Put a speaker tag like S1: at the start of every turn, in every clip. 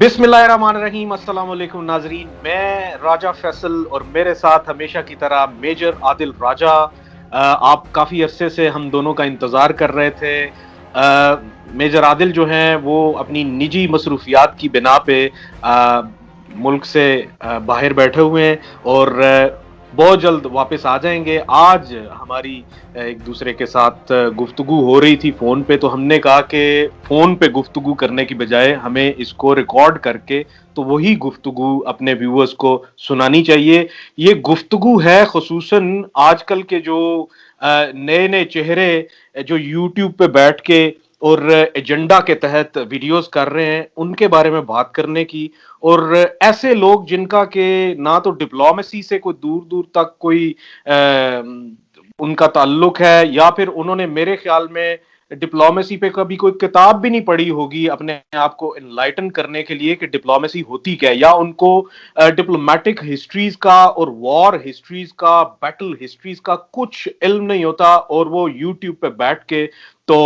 S1: बिस्मिल्लाहिर्रहमानिर्रहीम, अस्सलाम वालेकुम नाजरीन। मैं राजा फैसल और मेरे साथ हमेशा की तरह मेजर आदिल राजा। आप काफ़ी अरसे से हम दोनों का इंतज़ार कर रहे थे। मेजर आदिल जो हैं वो अपनी निजी मसरूफियात की बिना पे मुल्क से बाहर बैठे हुए हैं और बहुत जल्द वापस आ जाएंगे। आज हमारी एक दूसरे के साथ गुफ्तगू हो रही थी फ़ोन पे, तो हमने कहा कि फ़ोन पे गुफ्तगू करने की बजाय हमें इसको रिकॉर्ड करके तो वही गुफ्तगू अपने व्यूअर्स को सुनानी चाहिए। ये गुफ्तगू है खुसूसन आजकल के जो नए नए चेहरे जो यूट्यूब पे बैठ के और एजेंडा के तहत वीडियोस कर रहे हैं, उनके बारे में बात करने की। और ऐसे लोग जिनका के ना तो डिप्लोमेसी से कोई दूर दूर तक कोई उनका ताल्लुक है, या फिर उन्होंने मेरे ख्याल में डिप्लोमेसी पे कभी कोई किताब भी नहीं पढ़ी होगी अपने आप को एनलाइटन करने के लिए कि डिप्लोमेसी होती क्या है, या उनको डिप्लोमेटिक हिस्ट्रीज का और वॉर हिस्ट्रीज का, बैटल हिस्ट्रीज का कुछ इल्म नहीं होता। और वो यूट्यूब पे बैठ के तो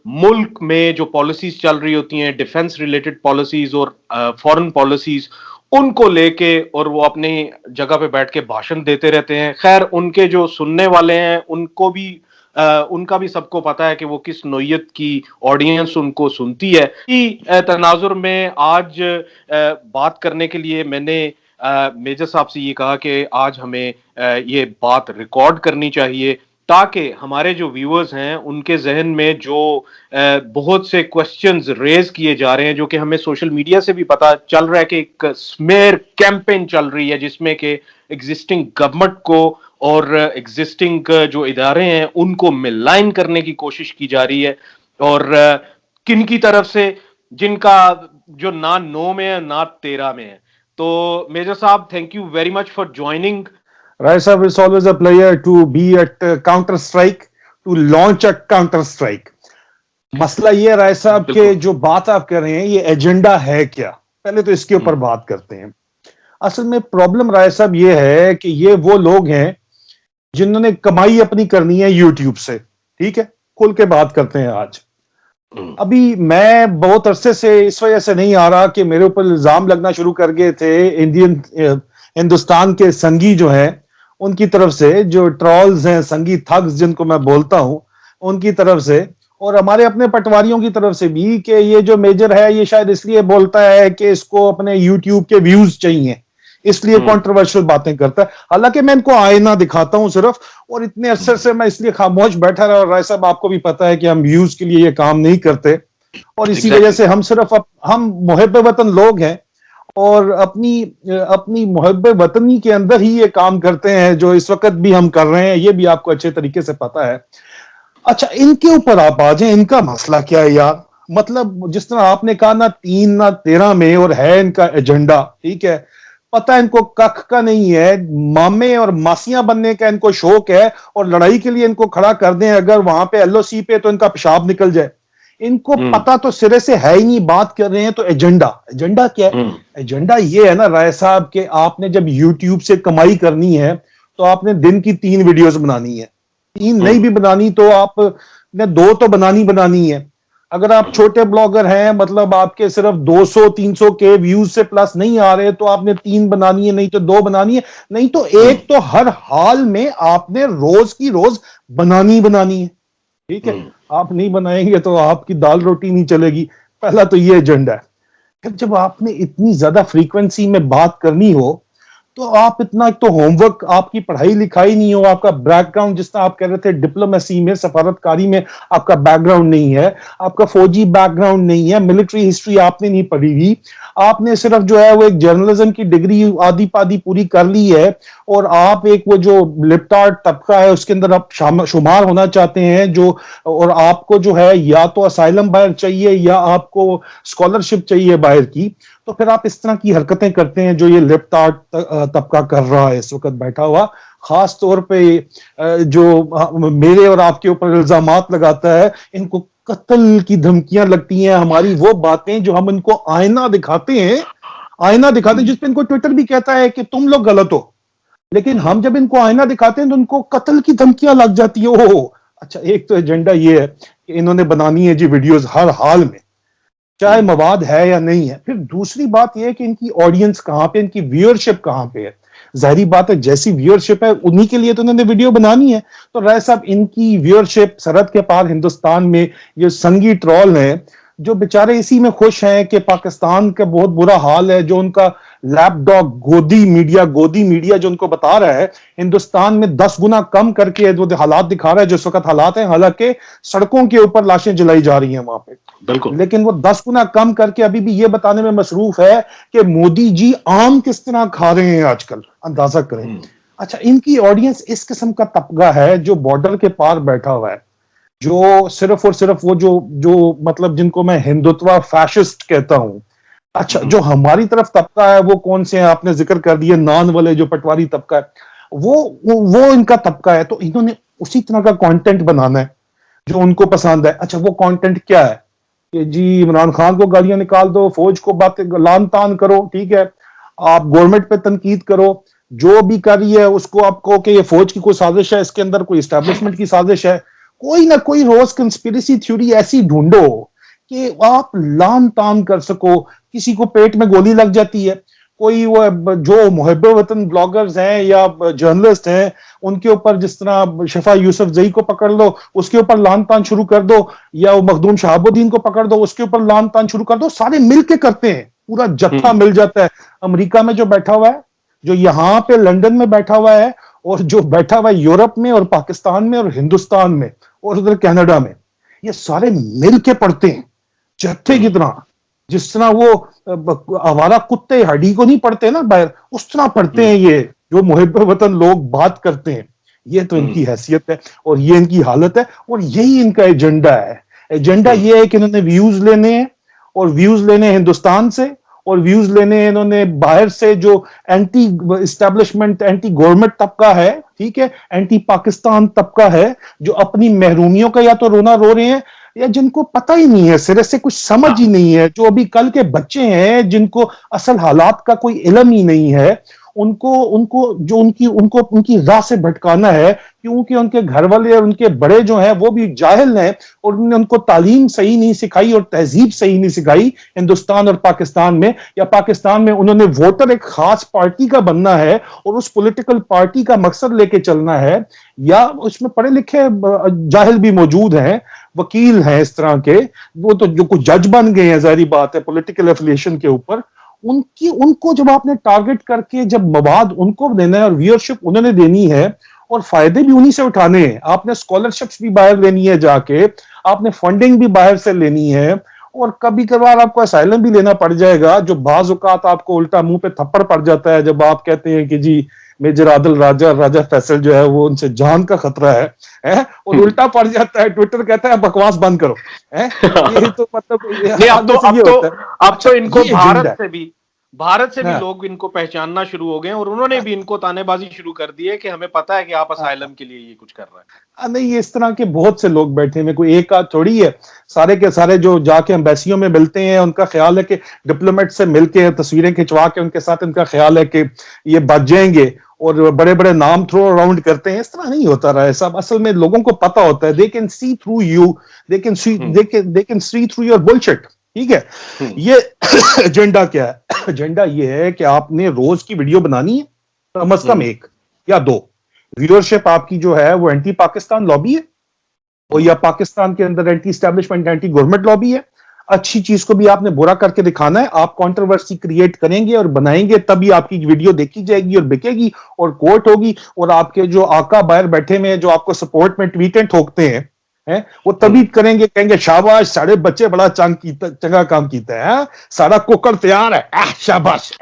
S1: मुल्क में जो पॉलिसीज चल रही होती हैं, डिफेंस रिलेटेड पॉलिसीज और फॉरेन पॉलिसीज, उनको लेके और वो अपनी जगह पे बैठ के भाषण देते रहते हैं। खैर, उनके जो सुनने वाले हैं उनको भी उनका भी सबको पता है कि वो किस नौयत की ऑडियंस उनको सुनती है। तनाजुर में आज बात करने के लिए मैंने मेजर साहब से ये कहा कि आज हमें ये बात रिकॉर्ड करनी चाहिए, ताकि हमारे जो व्यूअर्स हैं उनके जहन में जो बहुत से क्वेश्चंस रेज किए जा रहे हैं, जो कि हमें सोशल मीडिया से भी पता चल रहा है कि एक स्मेयर कैंपेन चल रही है जिसमें कि एग्जिस्टिंग गवर्नमेंट को और एग्जिस्टिंग जो इदारे हैं उनको मिलाइन करने की कोशिश की जा रही है। और किन की तरफ से, जिनका जो ना 9 में है ना 13 में है। तो मेजर साहब, thank you very much for joining.
S2: Raisa, it's always a pleasure to be at Counter Strike, to launch a Counter Strike. मसला ये राय साहब के जो बात आप कर रहे हैं ये एजेंडा है क्या, पहले तो इसके ऊपर बात करते हैं। असल में प्रॉब्लम राय साहब ये है कि ये वो लोग हैं जिन्होंने कमाई अपनी करनी है यूट्यूब से, ठीक है, खुल के बात करते हैं आज। अभी मैं बहुत अरसे से इस वजह से नहीं आ रहा कि मेरे ऊपर इल्जाम लगना शुरू कर गए थे हिंदुस्तान के संगी जो है उनकी तरफ से, जो ट्रॉल्स हैं, संगी थग्स जिनको मैं बोलता हूं, उनकी तरफ से, और हमारे अपने पटवारियों की तरफ से भी, कि ये जो मेजर है ये शायद इसलिए बोलता है कि इसको अपने यूट्यूब के व्यूज चाहिए, इसलिए कंट्रोवर्शियल बातें करता है। हालांकि मैं इनको आईना दिखाता हूं सिर्फ, और इतने अरसे से मैं इसलिए खामोश बैठा रहा। और राय साहब, आपको भी पता है कि हम व्यूज के लिए ये काम नहीं करते, और इसी वजह से हम सिर्फ हम मुहब्बे वतन लोग हैं और अपनी मुहब्बे वतनी के अंदर ही ये काम करते हैं जो इस वक्त भी हम कर रहे हैं। ये भी आपको अच्छे तरीके से पता है। अच्छा, इनके ऊपर आप आ जाएं, इनका मसला क्या है यार? मतलब जिस तरह आपने कहा ना 3 ना 13 में, और है इनका एजेंडा, ठीक है, पता है इनको कख का नहीं है, मामे और मासियां बनने का इनको शौक है, और लड़ाई के लिए इनको खड़ा कर दें अगर वहां पे एलओसी पे, तो इनका पेशाब निकल जाए। इनको पता तो सिरे से है ही नहीं, बात कर रहे हैं तो एजेंडा क्या है? एजेंडा ये है ना राय साहब के, आपने जब यूट्यूब से कमाई करनी है तो आपने दिन की 3 वीडियोस बनानी है। 3 नहीं भी बनानी तो आपने 2 तो बनानी है। अगर आप छोटे ब्लॉगर हैं, मतलब आपके सिर्फ 200-300 के व्यूज से प्लस नहीं आ रहे, तो आपने 3 बनानी है, नहीं तो 2 बनानी है, नहीं तो एक तो हर हाल में आपने रोज की रोज बनानी है, ठीक है। आप नहीं बनाएंगे तो आपकी दाल रोटी नहीं चलेगी। पहला तो ये एजेंडा है। फिर जब आपने इतनी ज्यादा फ्रीक्वेंसी में बात करनी हो तो आप इतना, एक तो होमवर्क, आपकी पढ़ाई लिखाई नहीं हो, आपका बैकग्राउंड, जिस तरह आप कह रहे थे डिप्लोमेसी में, सफारतकारी में आपका बैकग्राउंड नहीं है, आपका फौजी बैकग्राउंड नहीं है, मिलिट्री हिस्ट्री आपने नहीं पढ़ी हुई, आपने सिर्फ जो है वो एक जर्नलिज्म की डिग्री आधी पादी पूरी कर ली है, और आप एक वो जो लिप्टार्ड तबका है उसके अंदर आप शुमार होना चाहते हैं, जो, और आपको जो है या तो असाइलम बाहर चाहिए या आपको स्कॉलरशिप चाहिए बाहर की, तो फिर आप इस तरह की हरकतें करते हैं जो ये लिप्टार्ड तबका कर रहा है इस वक्त बैठा हुआ। खास तौर पे जो मेरे और आपके ऊपर इल्जामात लगाता है, इनको कत्ल की धमकियां लगती हैं, हमारी वो बातें जो हम इनको आईना दिखाते हैं जिसपे इनको ट्विटर भी कहता है कि तुम लोग गलत हो, लेकिन हम जब इनको आईना दिखाते हैं तो उनको कत्ल की धमकियां लग जाती है। ओह अच्छा, एक तो एजेंडा ये है कि इन्होंने बनानी है जी वीडियोस हर हाल में, चाहे मवाद है या नहीं है। फिर दूसरी बात यह है कि इनकी ऑडियंस कहां पे, इनकी व्यूअरशिप कहां पे है। जाहिर बात है जैसी व्यूअरशिप है उन्हीं के लिए तो उन्होंने वीडियो बनानी है। तो राय साहब इनकी व्यूअरशिप सरहद के पार हिंदुस्तान में ये संगी ट्रोल हैं जो बेचारे इसी में खुश हैं कि पाकिस्तान का बहुत बुरा हाल है, जो उनका लैपडॉग गोदी मीडिया जो उनको बता रहा है हिंदुस्तान में 10 गुना कम करके जो हालात दिखा रहा है, जिस वक्त हालात हैं, हालांकि सड़कों के ऊपर लाशें जलाई जा रही हैं वहां पे,
S1: बिल्कुल,
S2: लेकिन वो 10 गुना कम करके अभी भी ये बताने में मसरूफ है कि मोदी जी आम किस तरह खा रहे हैं आजकल, अंदाजा करें। अच्छा, इनकी ऑडियंस इस किस्म का तबका है जो बॉर्डर के पार बैठा हुआ है, जो सिर्फ और सिर्फ वो जो मतलब जिनको मैं हिंदुत्व फैशिस्ट कहता हूं। अच्छा, जो हमारी तरफ तबका है वो कौन से हैं, आपने जिक्र कर दिए नान वाले जो पटवारी तबका है, वो इनका तबका है। तो इन्होंने उसी तरह का कंटेंट बनाना है जो उनको पसंद है। अच्छा, वो कंटेंट क्या है कि जी इमरान खान को गालियां निकाल दो, फौज को बातें लान तान करो, ठीक है, आप गवर्नमेंट पे तनकीद करो, जो भी कर रही है उसको आपको कि ये फौज की कोई साजिश है, इसके अंदर कोई एस्टेब्लिशमेंट की साजिश है, कोई ना कोई रोज कंस्पिरेसी थ्योरी ऐसी ढूंढो कि आप लान तान कर सको। किसी को पेट में गोली लग जाती है, कोई वो जो मुहब्बे वतन ब्लॉगर्स हैं या जर्नलिस्ट हैं उनके ऊपर जिस तरह शफा यूसुफ जई को पकड़ लो, उसके ऊपर लान तान शुरू कर दो, या वो मखदूम शहाबुद्दीन को पकड़ दो, उसके ऊपर लान तान शुरू कर दो, सारे मिलके करते हैं, पूरा जत्था मिल जाता है। अमेरिका में जो बैठा हुआ है, जो यहाँ पे लंदन में बैठा हुआ है, और जो बैठा हुआ है यूरोप में और पाकिस्तान में और हिंदुस्तान में और उधर कनाडा में, ये सारे मिलके पढ़ते हैं जत्थे की तरह। जिस तरह वो आवारा कुत्ते हड्डी को नहीं पढ़ते ना बाहर, उस तरह पढ़ते हैं ये जो मुहब्बे वतन लोग बात करते हैं। ये तो इनकी हैसियत है और ये इनकी हालत है और यही इनका एजेंडा है। एजेंडा ये है कि इन्होंने व्यूज लेने हैं, और व्यूज लेने हिंदुस्तान से, और व्यूज लेने इन्होंने बाहर से जो एंटी एस्टेब्लिशमेंट एंटी गवर्नमेंट तबका है, ठीक है, एंटी पाकिस्तान तबका है, जो अपनी महरूमियों का या तो रोना रो रहे हैं या जिनको पता ही नहीं है, सिरे से कुछ समझ ही नहीं है, जो अभी कल के बच्चे हैं जिनको असल हालात का कोई इल्म ही नहीं है, उनकी राह से भटकाना है, क्योंकि उनके घर वाले और उनके बड़े जो हैं वो भी जाहिल हैं और उन्होंने उनको तालीम सही नहीं सिखाई और तहजीब सही नहीं सिखाई हिंदुस्तान और पाकिस्तान में। या पाकिस्तान में उन्होंने वोटर एक खास पार्टी का बनना है और उस पॉलिटिकल पार्टी का मकसद लेके चलना है, या उसमें पढ़े लिखे जाहिल भी मौजूद हैं, वकील हैं इस तरह के, वो तो जो कुछ जज बन गए हैं, जाहिर बात है पॉलिटिकल एफिलिएशन के ऊपर, उनको जब आपने टारगेट करके जब मवाद उनको देना है और व्यूअरशिप उन्होंने देनी है और फायदे भी उन्हीं से उठाने हैं, आपने स्कॉलरशिप्स भी बाहर लेनी है जाके, आपने फंडिंग भी बाहर से लेनी है, और कभी कभार आपको असाइलम भी लेना पड़ जाएगा, जो बाज औकात आपको उल्टा मुंह पे थप्पड़ पड़ जाता है जब आप कहते हैं कि जी मेजर आदिल राजा फैसल जो है वो उनसे जान का खतरा है, और उल्टा पड़ जाता है, ट्विटर कहता है बकवास बंद करो, है ये तो मतलब
S1: अब तो इनको भारत से भी लोग इनको पहचानना शुरू हो गए और उन्होंने भी इनको तानेबाजी शुरू कर दी है कि हमें पता है कि आप असाइलम के लिए ये कुछ कर रहे हैं।
S2: नहीं, इस तरह के बहुत से लोग बैठे हैं, कोई एक आध थोड़ी है, सारे के सारे जो जाके एम्बेसियों में मिलते हैं उनका ख्याल है कि डिप्लोमेट से मिलके तस्वीरें खिंचवा के उनके साथ इनका ख्याल है कि ये बच जाएंगे और बड़े बड़े नाम थ्रो अराउंड करते हैं। इस तरह नहीं होता रहा है सब। असल में लोगों को पता होता है, they can see through you, they can see through your bullshit, ठीक है। ये एजेंडा क्या है? एजेंडा ये है कि आपने रोज की वीडियो बनानी है, कम से कम 1 या 2। व्यूअरशिप आपकी जो है वो एंटी पाकिस्तान लॉबी है, और या पाकिस्तान के अंदर anti establishment anti government lobby है। अच्छी चीज को भी आपने बुरा करके दिखाना है, आप कंट्रोवर्सी क्रिएट करेंगे और बनाएंगे, तभी आपकी वीडियो देखी जाएगी और बिकेगी और कोर्ट होगी, और आपके जो आका बाहर बैठे में जो आपको सपोर्ट में ट्वीटें ठोकते हैं वो तभी करेंगे, कहेंगे शाबाश सारे बच्चे बड़ा चंगा काम कीता है, सारा कुकर तैयार है, शाबाश।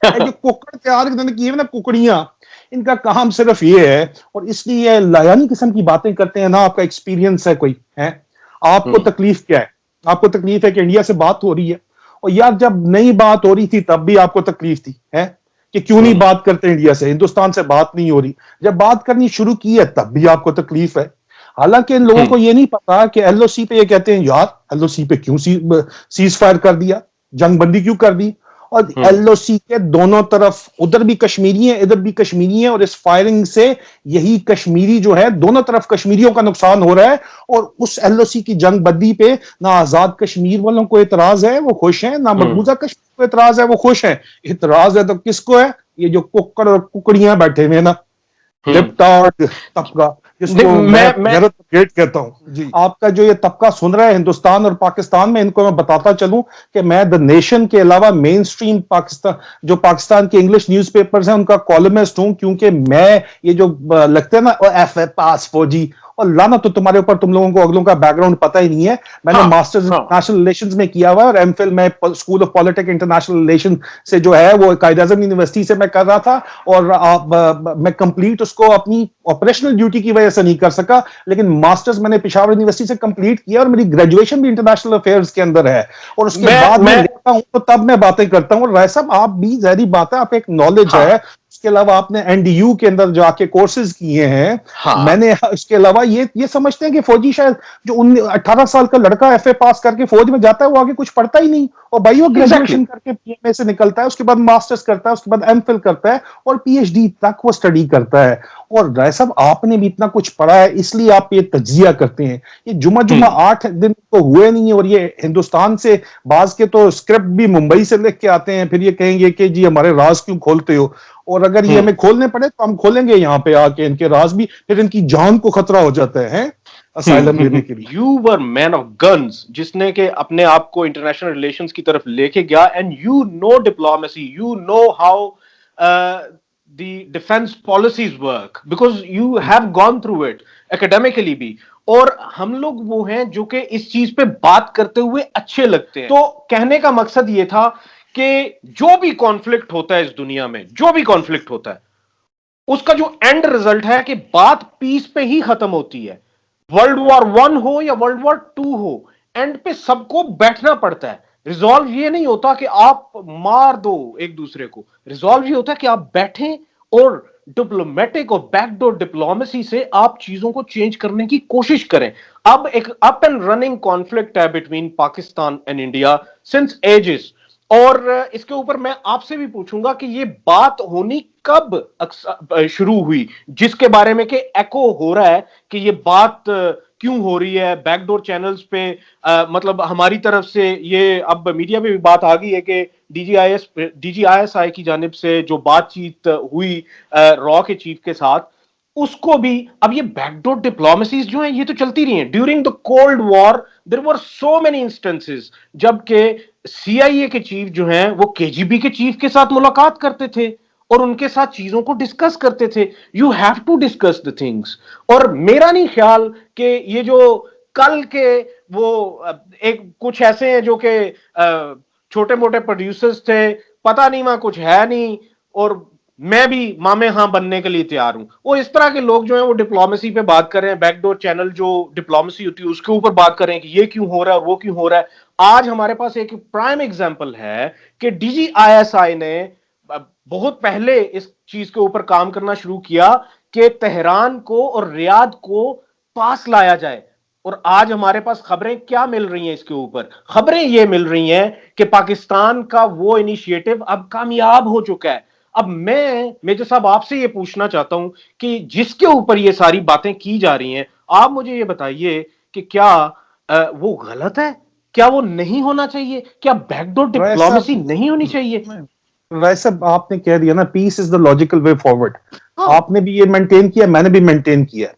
S2: जो कुकर तैयार इन्होंने किए ना कुकड़ियां, इनका काम सिर्फ ये है, और इसलिए लायानी किस्म की बातें करते हैं ना। आपका एक्सपीरियंस है कोई है, आपको तकलीफ क्या है? आपको तकलीफ है कि इंडिया से बात हो रही है, और यार जब नई बात हो रही थी तब भी आपको तकलीफ थी है कि क्यों नहीं बात करते इंडिया से, हिंदुस्तान से बात नहीं हो रही। जब बात करनी शुरू की है तब भी आपको तकलीफ है। हालांकि इन लोगों को यह नहीं पता कि एलओसी पे ये कहते हैं यार एलओसी पे क्यों सीज फायर कर दिया, जंग बंदी क्यों कर दी, और एलओसी के दोनों तरफ, उधर भी कश्मीरी है, इधर भी कश्मीरी है, और इस फायरिंग से यही कश्मीरी जो है, दोनों तरफ कश्मीरियों का नुकसान हो रहा है। और उस एलओसी की जंग बंदी पे ना आजाद कश्मीर वालों को इतराज है, वो खुश हैं, ना मकबूजा कश्मीर को इतराज है, वो खुश हैं। इतराज है तो किसको है? ये जो कुक्कड़ और कुकड़ियां बैठे हुए हैं ना, लिप्टार्ड तबका, जिसको मैं गेट कहता हूं जी। आपका जो ये तबका सुन रहा है हिंदुस्तान और पाकिस्तान में, इनको मैं बताता चलूं कि मैं द नेशन के अलावा मेन स्ट्रीम पाकिस्तान, जो पाकिस्तान के इंग्लिश न्यूज़पेपर्स हैं, उनका कॉलमिस्ट हूं, क्योंकि मैं ये जो लगते हैं ना एफ पास फौजी, और लाना तो तुम्हारे ऊपर, तुम लोगों को अगलों का बैकग्राउंड पता ही नहीं है। मैंने मास्टर्स इंटरनेशनल रिलेशंस में किया हुआ है, और एमफिल में school of politics international relation से जो है वो कायद-ए-आज़म यूनिवर्सिटी से मैं कर रहा था, और मैं कंप्लीट उसको अपनी ऑपरेशनल ड्यूटी की वजह से नहीं कर सका, लेकिन मास्टर्स मैंने पेशावर यूनिवर्सिटी से कंप्लीट किया, और मेरी ग्रेजुएशन भी इंटरनेशनल अफेयर्स के अंदर है। और उसके बाद मैं लिखता हूं तो तब मैं बातें करता हूं। राय साहब, आप भी ज़ाहिर बात है, आप एक नॉलेज है, उसके अलावा आपने एनडीयू के अंदर जाके कोर्सेज किए हैं। मैंने इसके अलावा ये समझते हैं कि फौजी शायद जो 18 साल का लड़का एफए पास करके फौज में जाता है, वो आगे कुछ पढ़ता ही नहीं, और भाई वो ग्रेजुएशन करके पीएमए से निकलता है, उसके बाद मास्टर्स करता है, उसके बाद एमफिल करता है, और पीएचडी तक वो स्टडी करता है। और राय साहब, आपने भी इतना कुछ पढ़ा है, इसलिए आप ये तज्जिया करते हैं। ये जुमा 8 दिन तो हुए नहीं है, और ये हिंदुस्तान से बाज के तो स्क्रिप्ट भी मुंबई से लिख के आते हैं, फिर ये कहेंगे कि जी हमारे राज क्यों खोलते हो, और अगर ये हमें खोलने पड़े तो हम खोलेंगे यहाँ पे आके इनके राज भी, फिर इनकी जान को खतरा हो जाता है असाइलम लेने के लिए।
S1: You were man of guns, जिसने के अपने आप को इंटरनेशनल रिलेशंस की तरफ लेके गया, and you know diplomacy, you know how the defense policies work because you have gone through it academically भी। और हम लोग वो हैं जो कि इस चीज पे बात करते हुए अच्छे लगते हैं। तो कहने का मकसद ये था कि जो भी कॉन्फ्लिक्ट होता है इस दुनिया में, जो भी कॉन्फ्लिक्ट होता है, उसका जो एंड रिजल्ट है कि बात पीस पे ही खत्म होती है। वर्ल्ड वॉर 1 हो या वर्ल्ड वॉर 2 हो, एंड पे सबको बैठना पड़ता है। रिजॉल्व ये नहीं होता कि आप मार दो एक दूसरे को, रिजॉल्व ये होता है कि आप बैठें और डिप्लोमेटिक और बैकडोर डिप्लोमेसी से आप चीजों को चेंज करने की कोशिश करें। अब एक अप एंड रनिंग कॉन्फ्लिक्ट है between Pakistan and India since ages, और इसके ऊपर मैं आपसे भी पूछूंगा कि ये बात होनी कब शुरू हुई, जिसके बारे में कि एको हो रहा है कि ये बात क्यों हो रही है बैकडोर चैनल्स पे। मतलब हमारी तरफ से ये अब मीडिया में भी बात आ गई है कि डीजीआईएसआई की जानिब से जो बातचीत हुई रॉ के चीफ के साथ, उसको भी अब ये बैकडोर डिप्लोमेसीज जो हैं ये तो चलती रही हैं। During the cold war there were so many instances जबकि सीआईए के चीफ जो हैं वो केजीबी के चीफ के साथ मुलाकात करते थे और उनके साथ चीजों को डिस्कस करते थे। You have to discuss the things. और मेरा नहीं ख्याल कि ये जो कल के वो एक कुछ ऐसे हैं जो कि छोटे मोटे प्रोड्यूसर्स थे, पता नहीं वहां कुछ है नहीं और मैं भी मामे हां बनने के लिए तैयार हूं, वो इस तरह के लोग जो हैं वो डिप्लोमेसी पे बात कर रहे हैं, बैकडोर चैनल जो डिप्लोमेसी होती है उसके ऊपर बात कर रहे हैं कि ये क्यों हो रहा है और वो क्यों हो रहा है। आज हमारे पास एक प्राइम एग्जांपल है कि डीजीआईएसआई ने बहुत पहले इस चीज के ऊपर काम करना शुरू किया कि तेहरान को और रियाद को पास लाया जाए। और आज हमारे पास खबरें क्या मिल रही हैं इसके ऊपर? खबरें ये मिल रही हैं कि पाकिस्तान का वो इनिशिएटिव अब कामयाब हो चुका है। अब मैं मेजर साहब आपसे ये पूछना चाहता हूं कि जिसके ऊपर ये सारी बातें की जा रही हैं, आप मुझे ये बताइए कि क्या वो गलत है? क्या वो नहीं होना चाहिए? क्या बैकडोर डिप्लोमेसी नहीं होनी चाहिए?
S2: वैसे आपने कह दिया ना, peace is the logical way forward. आपने भी ये मेंटेन किया, मैंने भी मेंटेन किया।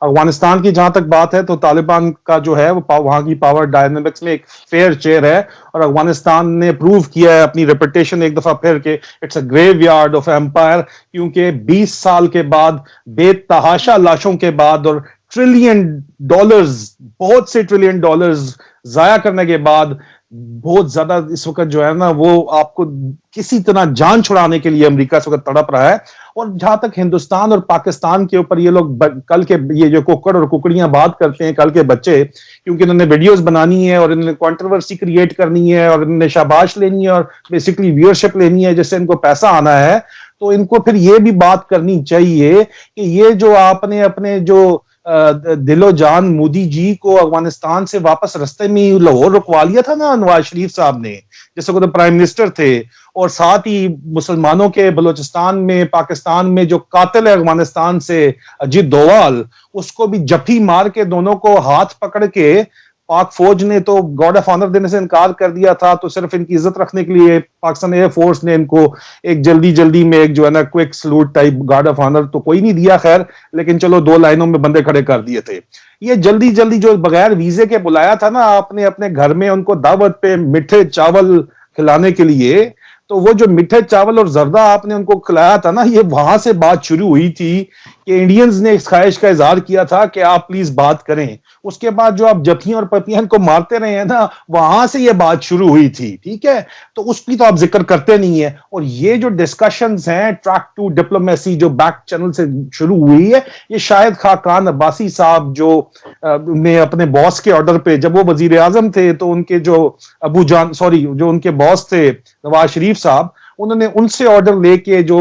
S2: अफगानिस्तान की जहां तक बात है तो तालिबान का जो है वो वहां की पावर डायनामिक्स में एक फेयर चेयर है, और अफगानिस्तान ने प्रूव किया है अपनी रेपुटेशन एक दफा फिर के it's a graveyard of empire, क्योंकि 20 साल के बाद, बेतहाशा लाशों के बाद और ट्रिलियन डॉलर्स, बहुत से ट्रिलियन डॉलर्स जाया करने के बाद, बहुत ज्यादा इस वक्त जो है ना वो आपको किसी तरह जान छुड़ाने के लिए अमेरिका इस वक्त तड़प रहा है। और जहां तक हिंदुस्तान और पाकिस्तान के ऊपर ये लोग कल के ये जो कुक्कड़ और कुकड़ियां बात करते हैं, कल के बच्चे, क्योंकि इन्होंने वीडियोस बनानी है और इन्होंने कंट्रोवर्सी क्रिएट करनी है और इन्होंने शाबाश लेनी है और बेसिकली व्यूअरशिप लेनी है जिससे इनको पैसा आना है, तो इनको फिर ये भी बात करनी चाहिए कि ये जो आपने अपने जो दिलो जान मोदी जी को अफगानिस्तान से वापस रास्ते में लाहौर रुकवा लिया था ना नवाज शरीफ साहब ने, जैसे वो प्राइम मिनिस्टर थे। और साथ ही मुसलमानों के बलूचिस्तान में, पाकिस्तान में जो कातिल है अफगानिस्तान से अजीत डोवाल, उसको भी जफ्फी मार के दोनों को हाथ पकड़ के पाक फौज ने तो गार्ड ऑफ ऑनर देने से इनकार कर दिया था। तो सिर्फ इनकी इज्जत रखने के लिए पाकिस्तान एयरफोर्स ने इनको एक जल्दी जल्दी में एक जो है ना quick salute type guard of honour तो कोई नहीं दिया खैर, लेकिन चलो 2 लाइनों में बंदे खड़े कर दिए थे। ये जल्दी जल्दी जो बगैर वीजे के बुलाया था ना आपने अपने घर में उनको दावत पे मीठे चावल खिलाने के लिए, तो वो जो मीठे चावल और जर्दा आपने उनको खिलाया था ना, ये वहां से बात शुरू हुई थी कि इंडियंस ने इस ख्वाहिश का इजहार किया था कि आप प्लीज बात करें। उसके बाद जो आप जफियां और पपियां को मारते रहे हैं ना, वहां से ये बात शुरू हुई थी, ठीक है। तो उसकी तो आप जिक्र करते नहीं है। और ये जो डिस्कशंस हैं ट्रैक टू डिप्लोमेसी जो बैक चैनल से शुरू हुई है, ये शायद खाकान अब्बासी साहब जो ने अपने बॉस के ऑर्डर पे, जब वो वजीर आजम थे तो उनके जो जो उनके बॉस थे नवाज शरीफ साहब, उन्होंने उनसे ऑर्डर लेके, जो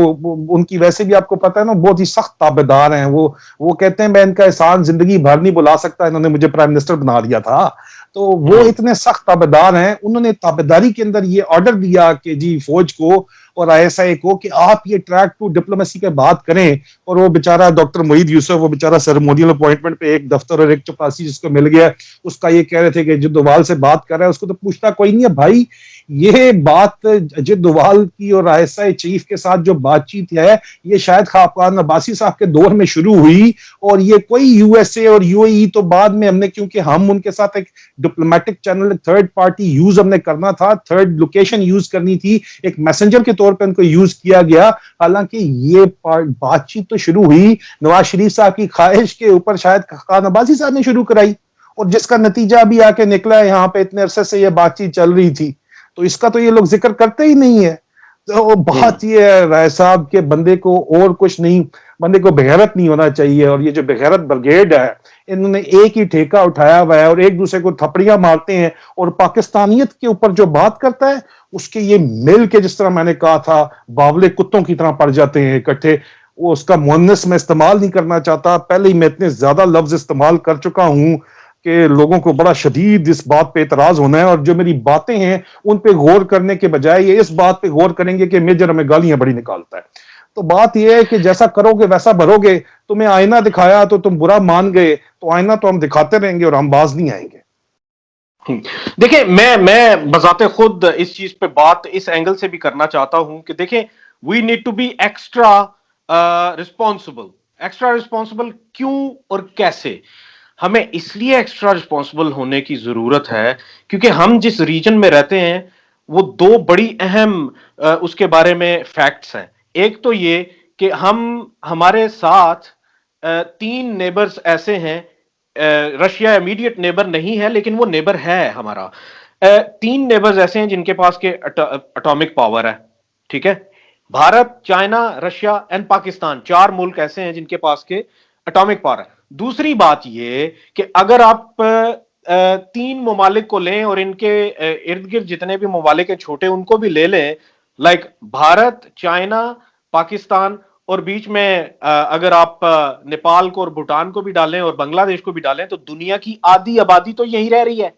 S2: उनकी वैसे भी आपको पता है ना बहुत ही सख्त ताबेदार हैं वो कहते हैं मैं इनका एहसान जिंदगी भर नहीं बुला सकता, इन्होंने मुझे प्राइम मिनिस्टर बना दिया था। तो वो इतने सख्त ताबेदार हैं, उन्होंने ताबेदारी के अंदर ये ऑर्डर दिया कि जी फौज को और आईएसआई को कि आप ये ट्रैक टू डिप्लोमेसी पे बात करें। और वो बेचारा डॉक्टर मोईद यूसुफ, वो बेचारा सेरेमोनियल अपॉइंटमेंट पे एक दफ्तर और एक चपरासी जिसको मिल गया, उसका ये कह रहे थे कि जो डोवाल से बात कर रहा है उसको तो पूछता कोई नहीं है भाई। ये बात अजित डोवाल की और आईएसआई चीफ के साथ जो बातचीत है, ये शायद खाकान अब्बासी साहब के दौर में शुरू हुई, और ये कोई यूएसए और यूएई तो बाद में हमने, क्योंकि हम उनके साथ एक diplomatic channel third party use हमने करना था, थर्ड लोकेशन यूज करनी थी, एक मैसेंजर के तौर पे उनको यूज किया गया। हालांकि ये बातचीत तो शुरू हुई नवाज शरीफ साहब की ख्वाहिश के ऊपर, शायद खाकान अब्बासी साहब ने शुरू कराई, और जिसका नतीजा भी आके निकला है। यहाँ पे इतने अरसे से ये बातचीत चल रही थी, तो इसका तो ये लोग जिक्र करते ही नहीं है। तो बात ये है राय साहब के बंदे को और कुछ नहीं, बंदे को बेगैरत नहीं होना चाहिए। और ये जो बेगैरत ब्रिगेड है, इन्होंने एक ही ठेका उठाया हुआ है और एक दूसरे को थपड़ियां मारते हैं। और पाकिस्तानियत के ऊपर जो बात करता है उसके ये मिल के, जिस तरह मैंने कहा था, बावले कुत्तों की तरह पड़ जाते हैं इकट्ठे। वो उसका मुअन्नस में इस्तेमाल नहीं करना चाहता, पहले ही मैं इतने ज्यादा लफ्ज इस्तेमाल कर चुका हूं कि लोगों को बड़ा शदीद इस बात पे एतराज होना है। और जो मेरी बातें हैं उन पे गौर करने के बजाय ये इस बात पे गौर करेंगे कि मेजर हमें गालियां बड़ी निकालता है। तो बात यह है कि जैसा करोगे वैसा भरोगे। तुम्हें आईना दिखाया तो तुम बुरा मान गए, तो आईना तो हम दिखाते रहेंगे और हम बाज नहीं आएंगे।
S1: देखिए, मैं बजाते खुद इस चीज पे बात इस एंगल से भी करना चाहता हूं कि देखिए, we need to be extra responsible. Extra responsible क्यों और कैसे? हमें इसलिए एक्स्ट्रा रिस्पॉन्सिबल होने की जरूरत है क्योंकि हम जिस रीजन में रहते हैं वो 2 बड़ी अहम उसके बारे में फैक्ट्स हैं। एक तो ये कि हमारे साथ 3 नेबर्स ऐसे हैं, रशिया इमीडिएट नेबर नहीं है लेकिन वो नेबर है हमारा। 3 नेबर्स ऐसे हैं जिनके पास के एटॉमिक पावर है, ठीक है। Bharat, China, Russia and Pakistan, 4 मुल्क ऐसे हैं जिनके पास के एटॉमिक पावर है। दूसरी बात यह कि अगर आप 3 ममालिक को लें और इनके इर्द गिर्द जितने भी ममालिक हैं छोटे, उनको भी ले लें, लाइक भारत, चाइना, पाकिस्तान, और बीच में अगर आप नेपाल को और भूटान को भी डालें और बांग्लादेश को भी डालें, तो दुनिया की आधी आबादी तो यही रह रही है।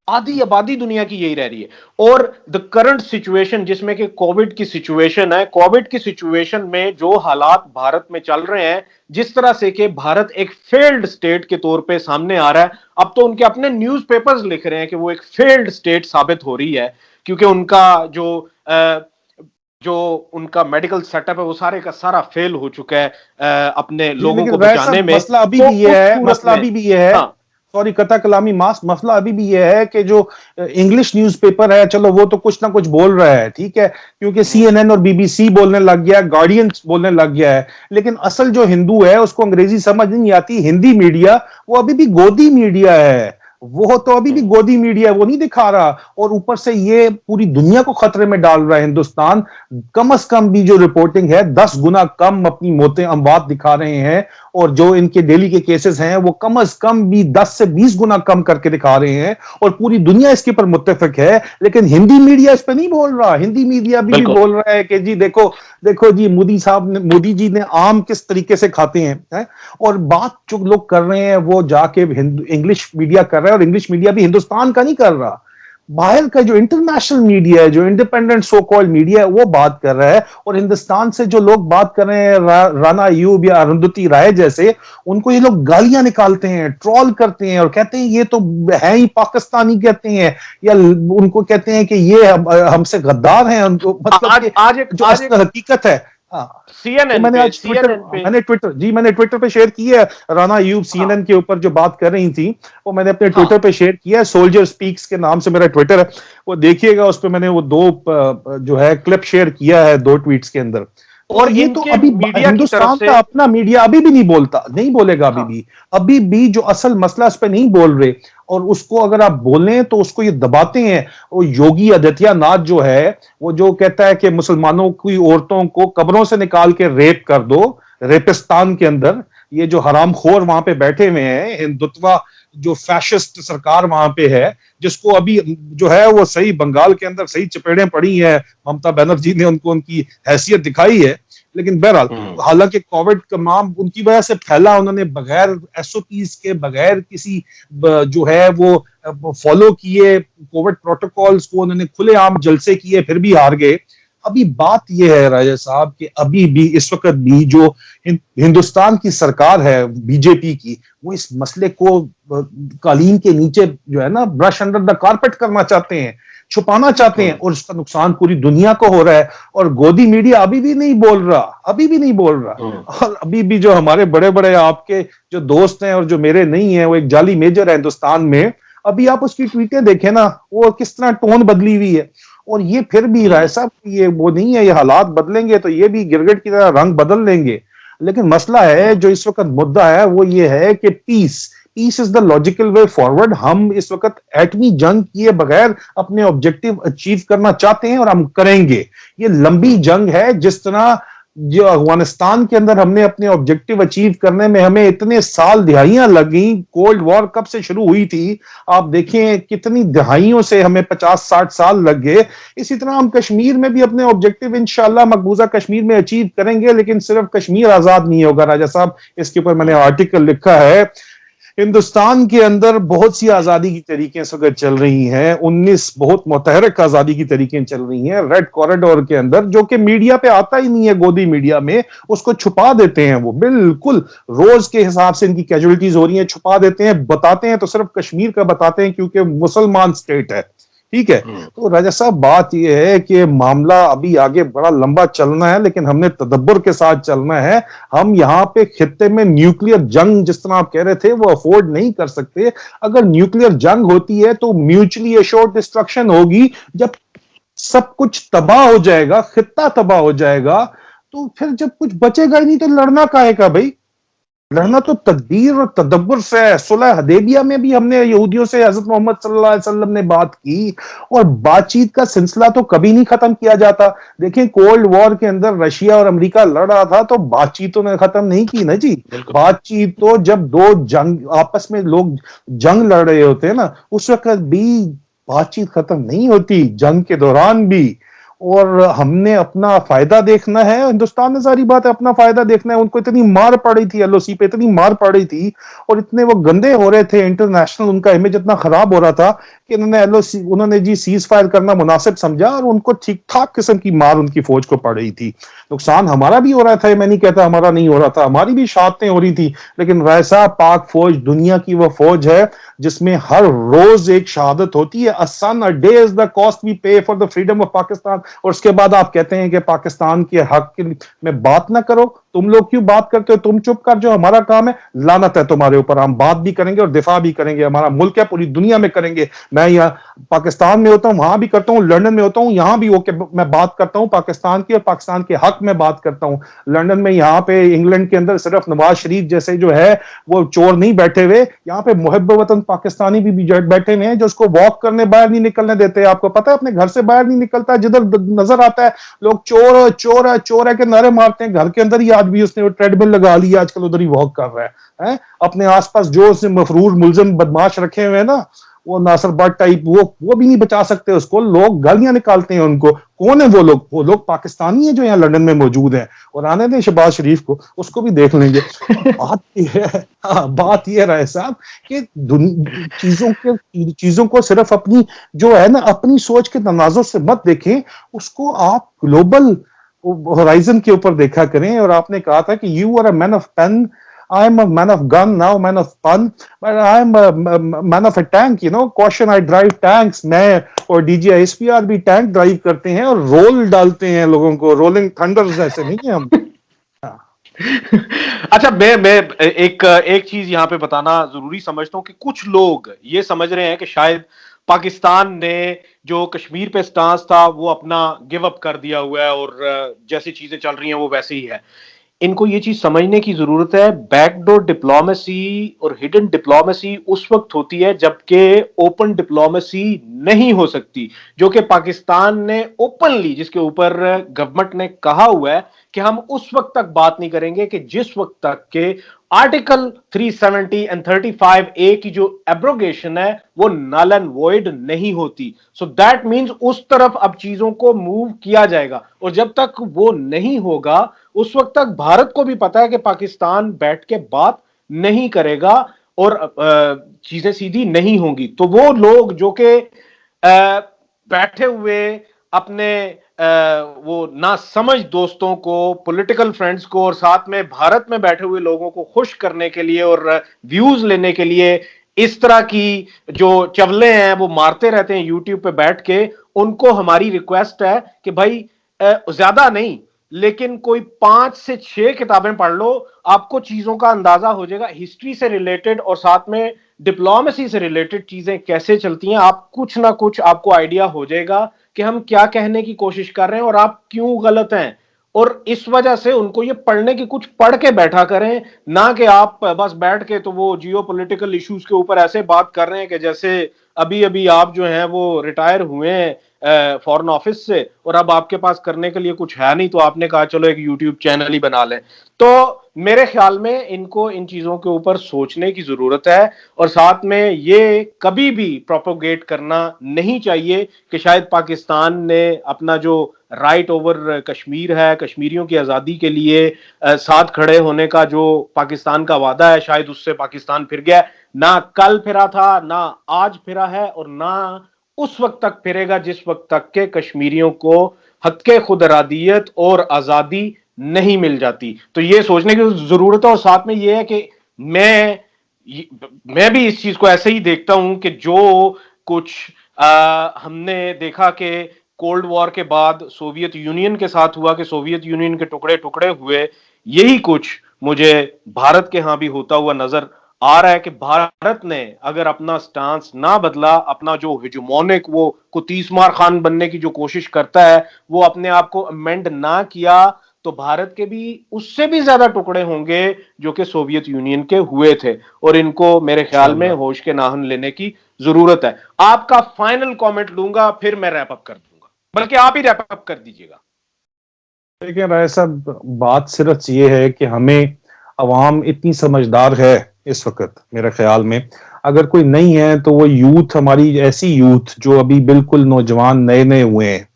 S1: आधी आबादी दुनिया की यही रह रही है। और द करंट सिचुएशन जिसमें कि कोविड की सिचुएशन है, कोविड की सिचुएशन में जो हालात भारत में चल रहे हैं, जिस तरह से कि भारत एक फेल्ड स्टेट के तौर पे सामने आ रहा है, अब तो उनके अपने न्यूज़पेपर्स लिख रहे हैं कि वो एक फेल्ड स्टेट साबित हो रही है, क्योंकि उनका जो उनका मेडिकल सेटअप है वो सारे का सारा फेल हो चुका है अपने लोगों को बचाने में।
S2: मसला अभी भी ये है, हाँ। सॉरी कता कलामी मास, मसला अभी भी ये है कि जो इंग्लिश न्यूज़पेपर है, चलो वो तो कुछ ना कुछ बोल रहा है, ठीक है, क्योंकि CNN और BBC बोलने लग गया, गार्डियन बोलने लग गया है, लेकिन असल जो हिंदू है उसको अंग्रेजी समझ नहीं आती। हिंदी मीडिया वो अभी भी गोदी मीडिया है, वो तो अभी भी गोदी मीडिया वो नहीं दिखा रहा, और ऊपर से ये पूरी दुनिया को खतरे में डाल रहा है। हिंदुस्तान कम से कम भी जो रिपोर्टिंग है 10 गुना कम अपनी मौतें अमवात दिखा रहे हैं, और जो इनके डेली के केसेस हैं वो कम से कम भी 10 से 20 गुना कम करके दिखा रहे हैं, और पूरी दुनिया इसके ऊपर मुत्तफिक है। लेकिन हिंदी मीडिया इस पर नहीं बोल रहा। हिंदी मीडिया भी बोल रहा है कि जी देखो देखो जी मोदी जी ने आम किस तरीके से खाते हैं, और बात जो लोग कर रहे हैं वो जाके इंग्लिश मीडिया कर रहा है, और इंग्लिश मीडिया भी हिंदुस्तान का नहीं कर रहा, बाहर का जो इंटरनेशनल मीडिया है, जो इंडिपेंडेंट सो कॉल्ड मीडिया है, वो बात कर रहा है। और हिंदुस्तान से जो लोग बात कर रहे हैं, राणा अयूब या अरुंधति राय जैसे, उनको ये लोग गालियां निकालते हैं, ट्रोल करते हैं, और कहते हैं ये तो है ही पाकिस्तानी, कहते हैं, या उनको कहते हैं कि ये हमसे गद्दार हैं। उनको मतलब आज जो असल हकीकत है।
S1: CNN
S2: मैंने ट्विटर पे शेयर किया है, राणा अयूब CNN के ऊपर जो बात कर रही थी, वो मैंने अपने ट्विटर पे शेयर किया है। सोल्जर स्पीक्स के नाम से मेरा ट्विटर है, वो देखिएगा। उस पे मैंने वो 2 जो है क्लिप शेयर किया है 2 ट्वीट्स के अंदर। और ये तो अभी हिंदुस्तान का अपना मीडिया अभी भी नहीं बोलता, नहीं बोलेगा अभी भी जो असल मसला इस पे नहीं बोल रहे, और उसको अगर आप बोलें तो उसको ये दबाते हैं। वो योगी आदित्यनाथ जो है, वो जो कहता है कि मुसलमानों की औरतों को कब्रों से निकाल के रेप कर दो, रेपिस्तान के अंदर। ये जो हरामखोर वहां पे बैठे हुए हैं, हिंदुत्वा जो फैशिस्ट सरकार वहां पे है, जिसको अभी जो है वो सही बंगाल के अंदर सही चपेड़ें पड़ी हैं, ममता बनर्जी ने उनको उनकी हैसियत दिखाई है। लेकिन बहरहाल, हालांकि कोविड का माम उनकी वजह से फैला, उन्होंने बगैर SOPs के, बगैर किसी जो है वो फॉलो किए कोविड प्रोटोकॉल्स को, उन्होंने खुलेआम जलसे किए, फिर भी हार गए। अभी बात यह है राजा साहब कि अभी भी इस वक्त भी जो हिंदुस्तान की सरकार है बीजेपी की, वो इस मसले को कालीन के नीचे जो है ना, ब्रश अंडर द कारपेट करना चाहते हैं, छुपाना चाहते हैं, और उसका नुकसान पूरी दुनिया को हो रहा है। और गोदी मीडिया अभी भी नहीं बोल रहा, और अभी भी जो हमारे बड़े बड़े आपके जो दोस्त हैं और जो मेरे नहीं है, वो एक जाली मेजर है हिंदुस्तान में, अभी आप उसकी ट्वीटें देखें ना, वो किस तरह टोन बदली हुई है। और ये फिर भी राय साहब, ये वो नहीं है, ये हालात बदलेंगे तो ये भी गिरगिट की तरह रंग बदल लेंगे। लेकिन मसला है, जो इस वक्त मुद्दा है, वो ये है कि peace is the logical way forward. हम इस वक्त एटमी जंग किए बगैर अपने ऑब्जेक्टिव अचीव करना चाहते हैं, और हम करेंगे। ये लंबी जंग है। जिस तरह जो अफगानिस्तान के अंदर हमने अपने ऑब्जेक्टिव अचीव करने में हमें इतने साल, दिहाइयां लगी, कोल्ड वॉर कब से शुरू हुई थी, आप देखें कितनी दिहाइयों से हमें 50-60 साल लग गए। इसी तरह हम कश्मीर में भी अपने ऑब्जेक्टिव इंशाल्लाह मकबूजा कश्मीर में अचीव करेंगे। लेकिन सिर्फ कश्मीर आजाद नहीं होगा राजा साहब, इसके ऊपर मैंने आर्टिकल लिखा है। हिंदुस्तान के अंदर बहुत सी आजादी की तरीकें इस वक्त चल रही हैं, 19 बहुत मुतहरक आजादी की तरीकें चल रही हैं रेड कॉरिडोर के अंदर, जो कि मीडिया पे आता ही नहीं है। गोदी मीडिया में उसको छुपा देते हैं, वो बिल्कुल रोज के हिसाब से इनकी कैजुअलिटीज हो रही हैं, छुपा देते हैं। बताते हैं तो सिर्फ कश्मीर का बताते हैं, क्योंकि मुसलमान स्टेट है, ठीक है। तो राजा साहब, बात यह है कि मामला अभी आगे बड़ा लंबा चलना है, लेकिन हमने तदब्बर के साथ चलना है। हम यहाँ पे खित्ते में न्यूक्लियर जंग, जिस तरह आप कह रहे थे, वो अफोर्ड नहीं कर सकते। अगर न्यूक्लियर जंग होती है तो म्यूचुअली एश्योर्ड डिस्ट्रक्शन होगी। जब सब कुछ तबाह हो जाएगा, खित्ता तबाह हो जाएगा, तो फिर जब कुछ बचेगा ही नहीं, तो लड़ना काहे का भाई? लड़ना तो तदबीर और तदब्बर से है। सुलह हदैबिया में भी हमने यहूदियों से हजरत मोहम्मद सल्लल्लाहु अलैहि वसल्लम ने बात की, और बातचीत का सिलसिला तो कभी नहीं खत्म किया जाता। देखें, कोल्ड वॉर के अंदर रशिया और अमेरिका लड़ रहा था, तो बातचीत तो ने खत्म नहीं की ना जी। बातचीत तो जब 2 जंग आपस में लोग जंग लड़ रहे होते हैं ना, उस वक्त भी बातचीत खत्म नहीं होती, जंग के दौरान भी। और हमने अपना फायदा देखना है। हिंदुस्तान ने, सारी बात है, अपना फायदा देखना है। उनको इतनी मार पड़ी थी, LOC पे इतनी मार पड़ी थी, और इतने वो गंदे हो रहे थे इंटरनेशनल, उनका इमेज इतना खराब हो रहा था कि उन्होंने जी सीज फायर करना मुनासिब समझा, और उनको ठीक ठाक किस्म की मार उनकी फौज को पड़ रही थी। नुकसान हमारा भी हो रहा था, मैं नहीं कहता हमारा नहीं हो रहा था, हमारी भी शहादतें हो रही थी। लेकिन वैसा पाक फौज दुनिया की वो फौज है जिसमें हर रोज एक शहादत होती है। A son a day is the cost we pay for the freedom of Pakistan. और उसके बाद आप कहते हैं कि पाकिस्तान के हक में बात ना करो। तुम लोग क्यों बात करते हो, तुम चुप कर, जो हमारा काम है, लानत है तुम्हारे ऊपर, हम बात भी करेंगे और दिफा भी करेंगे, हमारा मुल्क है, पूरी दुनिया में करेंगे। मैं यहाँ पाकिस्तान में होता हूँ, वहां भी करता हूँ, लंदन में होता हूँ, यहाँ भी होके मैं बात करता हूँ पाकिस्तान की, और पाकिस्तान के हक में बात करता हूँ। लंदन में, यहाँ पे इंग्लैंड के अंदर सिर्फ नवाज शरीफ जैसे जो है वो चोर नहीं बैठे हुए, यहाँ पे मुहब्ब वतन पाकिस्तानी भी बैठे हुए हैं, जो उसको वॉक करने बाहर नहीं निकलने देते। आपको पता है, अपने घर से बाहर नहीं निकलता, जिधर नजर आता है लोग चोर चोर है चोर है के नारे मारते हैं। घर के अंदर ही आज भी उसने ट्रेडमिल लगा ली, आजकल उधर ही वॉक कर रहा है? अपने आसपास जो उसने मफरूर मुलजिम बदमाश रखे हुए हैं ना, वो नासर भट्ट टाइप, वो भी नहीं बचा सकते उसको, लोग गालियां निकालते हैं उनको। कौन है वो लोग? वो लोग पाकिस्तानी है जो यहाँ लंदन में मौजूद हैं। और आने दें शहबाज शरीफ को, उसको भी देख लेंगे। बात ये है, बात ये रहा है साहब कि चीजों को सिर्फ अपनी जो है ना, अपनी सोच के तनाजों से मत देखें, उसको आप ग्लोबल होराइजन के ऊपर देखा करें। और आपने कहा था कि you are a man of pen, I am a man of gun now, man of fun, but I am a man of a tank, you know, caution, I drive tanks। मैं और डीजे एसपीआर भी tank drive करते हैं और role डालते हैं लोगों को, रोलिंग थंडर्स ऐसे नहीं है हम।
S1: अच्छा, मैं एक चीज यहाँ पे बताना जरूरी समझता हूँ कि कुछ लोग ये समझ रहे हैं कि शायद पाकिस्तान ने जो कश्मीर पे स्टांस था वो अपना गिव अप कर दिया हुआ है और जैसी चीजें चल रही हैं वो वैसे ही है। इनको ये चीज समझने की जरूरत है, बैकडोर डिप्लोमेसी और हिडन डिप्लोमेसी उस वक्त होती है जबकि ओपन डिप्लोमेसी नहीं हो सकती, जो कि पाकिस्तान ने ओपनली, जिसके ऊपर गवर्नमेंट ने कहा हुआ है कि हम उस वक्त तक बात नहीं करेंगे कि जिस वक्त तक के आर्टिकल 370 एंड 35 ए की जो एब्रोगेशन है वो नल एंड वॉइड नहीं होती। सो दैट मींस उस तरफ अब चीजों को मूव किया जाएगा, और जब तक वो नहीं होगा उस वक्त तक भारत को भी पता है कि पाकिस्तान बैठ के बात नहीं करेगा और चीजें सीधी नहीं होंगी। तो वो लोग जो कि बैठे हुए अपने वो ना समझ दोस्तों को, पॉलिटिकल फ्रेंड्स को और साथ में भारत में बैठे हुए लोगों को खुश करने के लिए और व्यूज लेने के लिए इस तरह की जो चवले हैं वो मारते रहते हैं यूट्यूब पे बैठ के, उनको हमारी रिक्वेस्ट है कि भाई ज्यादा नहीं लेकिन कोई 5 से 6 किताबें पढ़ लो, आपको चीजों का अंदाजा हो जाएगा, हिस्ट्री से रिलेटेड और साथ में डिप्लोमेसी से रिलेटेड चीजें कैसे चलती हैं। आप कुछ ना कुछ आपको आइडिया हो जाएगा कि हम क्या कहने की कोशिश कर रहे हैं और आप क्यों गलत हैं। और इस वजह से उनको ये पढ़ने की, कुछ पढ़ के बैठा करें, ना कि आप बस बैठ के तो वो जियो पॉलिटिकल इश्यूज के ऊपर ऐसे बात कर रहे हैं कि जैसे अभी अभी आप जो हैं वो रिटायर हुए हैं फॉरेन ऑफिस से और अब आपके पास करने के लिए कुछ है नहीं, तो आपने कहा चलो एक यूट्यूब चैनल ही बना लें। तो मेरे ख्याल में इनको इन चीजों के ऊपर सोचने की जरूरत है और साथ में ये कभी भी प्रोपोगेट करना नहीं चाहिए कि शायद पाकिस्तान ने अपना जो राइट ओवर कश्मीर है, कश्मीरियों की आजादी के लिए साथ खड़े होने का जो पाकिस्तान का वादा है, शायद उससे पाकिस्तान फिर गया। ना कल फिरा था, ना आज फिरा है और ना उस वक्त तक फिरेगा जिस वक्त तक के कश्मीरियों को हक्के खुद इरादियत और आजादी नहीं मिल जाती। तो ये सोचने की जरूरत है। और साथ में ये है कि मैं भी इस चीज को ऐसे ही देखता हूं कि जो कुछ हमने देखा कि कोल्ड वॉर के बाद सोवियत यूनियन के साथ हुआ कि सोवियत यूनियन के टुकड़े टुकड़े हुए, यही कुछ मुझे भारत के यहां भी होता हुआ नजर आ रहा है कि भारत ने अगर अपना स्टांस ना बदला, अपना जो हिजमोनिक वो कुतीसमार खान बनने की जो कोशिश करता है वो अपने आप को अमेंड ना किया, तो भारत के भी उससे भी ज्यादा टुकड़े होंगे जो कि सोवियत यूनियन के हुए थे। और इनको मेरे ख्याल में होश के नाहन लेने की जरूरत है। आपका फाइनल कमेंट लूंगा फिर मैं रैप अप कर दूंगा, बल्कि आप ही रैप अप कर दीजिएगा।
S2: देखिए राय साहब, बात सिर्फ ये है कि हमें, अवाम इतनी समझदार है इस वक्त मेरे ख्याल में, अगर कोई नहीं है तो वो यूथ, हमारी ऐसी यूथ जो अभी बिल्कुल नौजवान नए नए हुए हैं,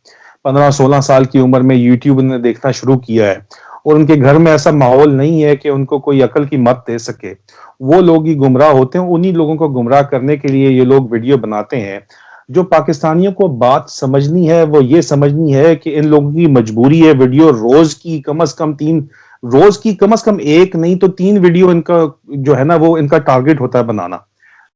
S2: 15-16 साल की उम्र में यूट्यूब ने देखना शुरू किया है और उनके घर में ऐसा माहौल नहीं है कि उनको कोई अकल की मत दे सके, वो लोग ही गुमराह होते हैं। उन्हीं लोगों को गुमराह करने के लिए ये लोग वीडियो बनाते हैं। जो पाकिस्तानियों को बात समझनी है वो ये समझनी है कि इन लोगों की मजबूरी है, वीडियो रोज की कम से कम 3, रोज की कम से कम 1 नहीं तो 3 वीडियो इनका जो है ना वो इनका टारगेट होता है बनाना।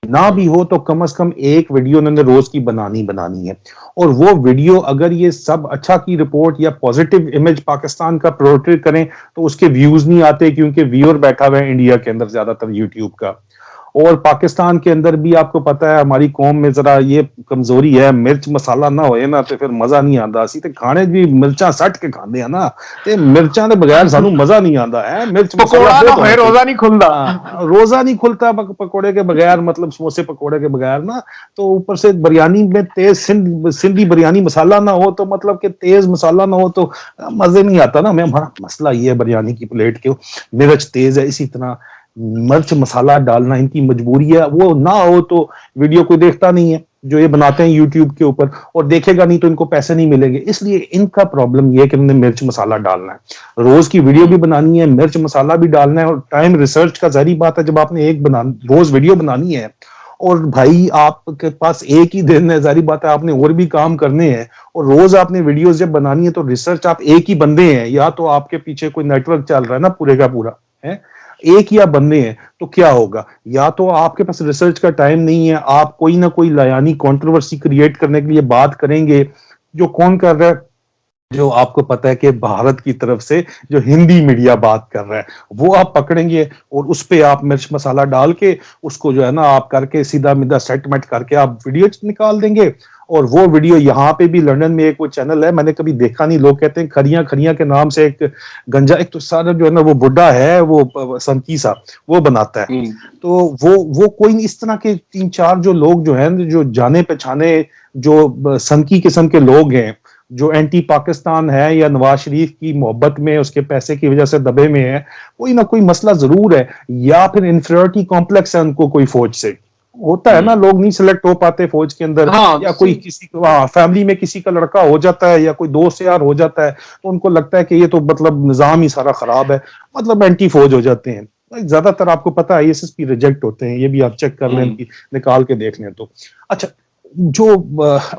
S2: ना भी हो तो कम से कम एक वीडियो उन्होंने रोज की बनानी है। और वो वीडियो अगर ये सब अच्छा की रिपोर्ट या पॉजिटिव इमेज पाकिस्तान का पोर्ट्रे करें तो उसके व्यूज नहीं आते, क्योंकि व्यूअर बैठा हुआ है इंडिया के अंदर ज्यादातर यूट्यूब का। और पाकिस्तान के अंदर भी आपको पता है हमारी कौम में जरा ये कमजोरी है, मिर्च मसाला ना होए ना तो फिर मजा नहीं आता। ਅਸੀਂ ਤੇ ਖਾਣੇ ਵੀ ਮਿਰਚਾਂ ਸੱਟ ਕੇ ਖਾਂਦੇ ਆ ਨਾ, ਤੇ ਮਿਰਚਾਂ ਦੇ ਬਗੈਰ ਸਾਨੂੰ ਮਜ਼ਾ नहीं आता है। मिर्च मसाला
S1: पकोड़ा ना
S2: बहुत
S1: होए
S2: होना
S1: रोजा
S2: चाहिए।
S1: नहीं खुलता।
S2: रोजा नहीं खुलता पकोड़े के बगैर, मतलब समोसे पकोड़े के बगैर ना। तो ऊपर से बिरयानी में तेज सिंधी बिरयानी मसाला ना हो तो मतलब कि तेज मसाला ना हो तो मजे नहीं आता ना। मैं हमारा मसला ये है बिरयानी की प्लेट के, मिर्च तेज है, इसी तरह मिर्च मसाला डालना इनकी मजबूरी है। वो ना हो तो वीडियो कोई देखता नहीं है जो ये बनाते हैं यूट्यूब के ऊपर, और देखेगा नहीं तो इनको पैसे नहीं मिलेंगे। इसलिए इनका प्रॉब्लम ये है कि उन्होंने मिर्च मसाला डालना है, रोज की वीडियो भी बनानी है, मिर्च मसाला भी डालना है, और टाइम रिसर्च का जारी बात है। जब आपने एक रोज वीडियो बनानी है और भाई आपके पास एक ही दिन है, जारी बात है आपने और भी काम करने हैं, और रोज आपने वीडियोस जब बनानी है तो रिसर्च आप एक ही बंदे हैं, या तो आपके पीछे कोई नेटवर्क चल रहा है ना पूरे का पूरा है, एक ही आप बंदे हैं, तो क्या होगा? या तो आपके पास रिसर्च का टाइम नहीं है, आप कोई ना कोई लायानी कंट्रोवर्सी क्रिएट करने के लिए बात करेंगे, जो कौन कर रहा है? जो आपको पता है कि भारत की तरफ से जो हिंदी मीडिया बात कर रहा है वो आप पकड़ेंगे, और उस पे आप मिर्च मसाला डाल के उसको जो है ना आप करके सीधा मिदा सेटमेंट करके आप वीडियो निकाल देंगे। और वो वीडियो यहाँ पे भी लंदन में एक वो चैनल है, मैंने कभी देखा नहीं, लोग कहते हैं खरियां खरियां के नाम से एक गंजा, एक तो सारा जो है ना वो बुड्ढा है वो संकी सा वो बनाता है। तो वो कोई इस तरह के 3-4 जो लोग जो हैं जो जाने पहचाने जो संकी किस्म के लोग हैं, जो एंटी पाकिस्तान है या नवाज शरीफ की मोहब्बत में उसके पैसे की वजह से दबे में है, कोई ना कोई मसला जरूर है, या फिर इंफीरियरिटी कॉम्प्लेक्स है उनको कोई फौज से। होता है ना, लोग नहीं सिलेक्ट हो पाते फौज के अंदर,
S1: हाँ,
S2: या कोई किसी को फैमिली में किसी का लड़का हो जाता है या कोई दोस्त यार हो जाता है, तो उनको लगता है कि ये तो मतलब निजाम ही सारा खराब है, मतलब एंटी फौज हो जाते हैं। ज्यादातर आपको पता है एसएसपी रिजेक्ट होते हैं, ये भी आप चेक कर लें, निकाल के देख लें तो। अच्छा, जो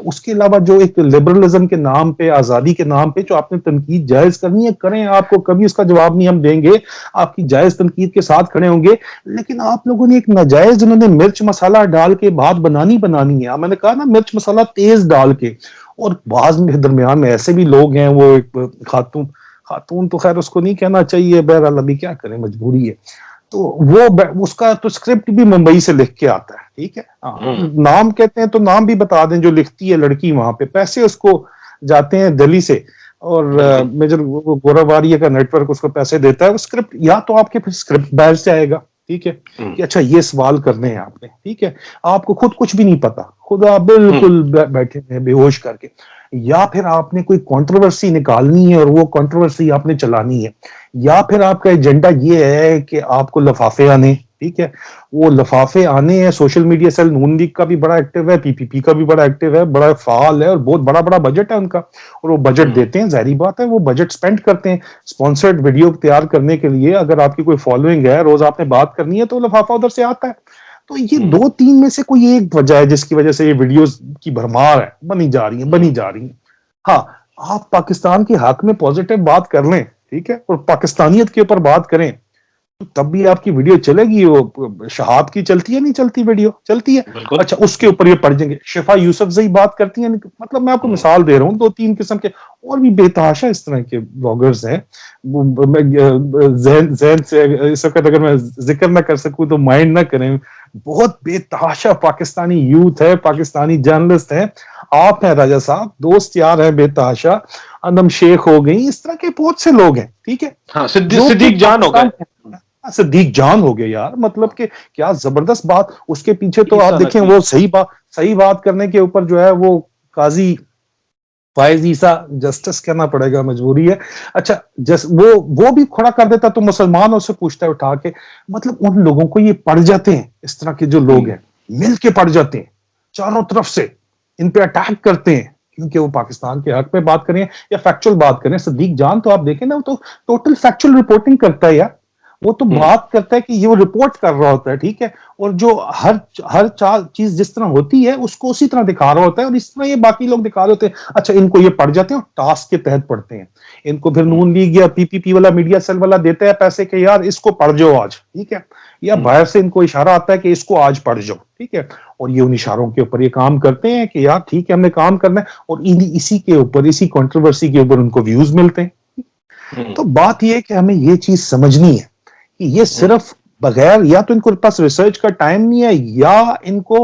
S2: उसके अलावा जो एक लिबरलिज्म के नाम पे, आजादी के नाम पे जो आपने तनकीद जायज करनी है करें, आपको कभी उसका जवाब नहीं हम देंगे, आपकी जायज तनकीद के साथ खड़े होंगे। लेकिन आप लोगों ने एक नाजायज, जिन्होंने मिर्च मसाला डाल के बात बनानी है, मैंने कहा ना मिर्च मसाला तेज डाल के, और बाज में दरमियान में ऐसे भी लोग हैं, वो एक खातून तो खैर उसको नहीं कहना चाहिए, बहरहाल अभी क्या करें मजबूरी है, तो वो उसका तो स्क्रिप्ट भी मुंबई से लिख के आता है, ठीक है। नाम कहते हैं तो नाम भी बता दें, जो लिखती है लड़की वहां पे, पैसे उसको जाते हैं दिल्ली से, और मेजर गोरावारिया का नेटवर्क उसको पैसे देता है। वो स्क्रिप्ट, या तो आपके फिर स्क्रिप्ट बैठ से आएगा, ठीक है, कि अच्छा ये सवाल करने हैं आपने, ठीक है, आपको खुद कुछ भी नहीं पता, खुद आप बिल्कुल बैठे हैं बेहोश करके, या फिर आपने कोई कंट्रोवर्सी निकालनी है और वो कंट्रोवर्सी आपने चलानी है, या फिर आपका एजेंडा ये है कि आपको लफाफे आने, ठीक है, वो लफाफे आने हैं। सोशल मीडिया सेल नून लीग का भी बड़ा एक्टिव है, पीपीपी का भी बड़ा एक्टिव है, बड़ा फाल है, और बहुत बड़ा बड़ा बजट है उनका, और वो बजट देते हैं, जाहिर बात है वो बजट स्पेंड करते हैं स्पॉन्सर्ड वीडियो तैयार करने के लिए। अगर आपकी कोई फॉलोइंग है, रोज आपने बात करनी है, तो लफाफा उधर से आता है। तो ये 2-3 में से कोई एक वजह है जिसकी वजह से ये वीडियोस की भरमार है, बनी जा रही है। हाँ, आप पाकिस्तान के हक में पॉजिटिव बात कर लें, ठीक है, और पाकिस्तानियत के ऊपर बात करें, तो तब भी आपकी वीडियो चलेगी। वो शहाब की चलती है, नहीं चलती वीडियो, चलती है। अच्छा, उसके ऊपर ये पढ़ जाएंगे, शिफा यूसुफजई बात करती है, मतलब मैं आपको मिसाल दे रहा हूँ 2-3 किस्म के, और भी बेतहाशा इस तरह के ब्लॉगर्स हैं। जहन से इस वक्त अगर मैं जिक्र ना कर सकूं तो माइंड ना करें, बहुत बेतहाशा पाकिस्तानी यूथ है, पाकिस्तानी जर्नलिस्ट है, आप हैं राजा साहब, दोस्त यार हैं बेतहाशा, अनम शेख हो गई, इस तरह के बहुत से लोग हैं, ठीक है।
S1: हाँ, सिद्दीक जान हो गए,
S2: सिद्दीक जान हो गए यार, मतलब कि क्या जबरदस्त बात। उसके पीछे तो आप देखें, वो सही बात करने के ऊपर जो है वो काजी फायज ईसा, जस्टिस कहना पड़ेगा, मजबूरी है। अच्छा, वो भी खड़ा कर देता तो मुसलमान उससे पूछता है उठा के, मतलब उन लोगों को ये पड़ जाते हैं, इस तरह के जो लोग हैं मिल के पड़ जाते हैं, चारों तरफ से इन पे अटैक करते हैं, क्योंकि वो पाकिस्तान के हक में बात करें या फैक्चुअल बात करें। सिद्दीक जान तो आप देखें ना, वो तो टोटल फैक्चुअल रिपोर्टिंग करता है यार, वो तो बात करता है कि ये वो रिपोर्ट कर रहा होता है, ठीक है, और जो हर चीज जिस तरह होती है उसको उसी तरह दिखा रहा होता है, और इस तरह ये बाकी लोग दिखा रहे होते हैं। अच्छा, इनको ये पढ़ जाते हैं और टास्क के तहत पढ़ते हैं, इनको फिर नून लीग या पीपीपी वाला मीडिया सेल वाला देता है पैसे के, यार इसको पढ़ जाओ आज, ठीक है, या बाहर से इनको इशारा आता है कि इसको आज पढ़ जाओ, ठीक है, और ये उन इशारों के ऊपर ये काम करते हैं कि यार ठीक है हमने काम करना है, और इसी के ऊपर, इसी कंट्रोवर्सी के ऊपर उनको व्यूज मिलते हैं। तो बात ये है कि हमें ये चीज समझनी है कि ये सिर्फ बगैर, या तो इनको पास रिसर्च का टाइम नहीं है, या इनको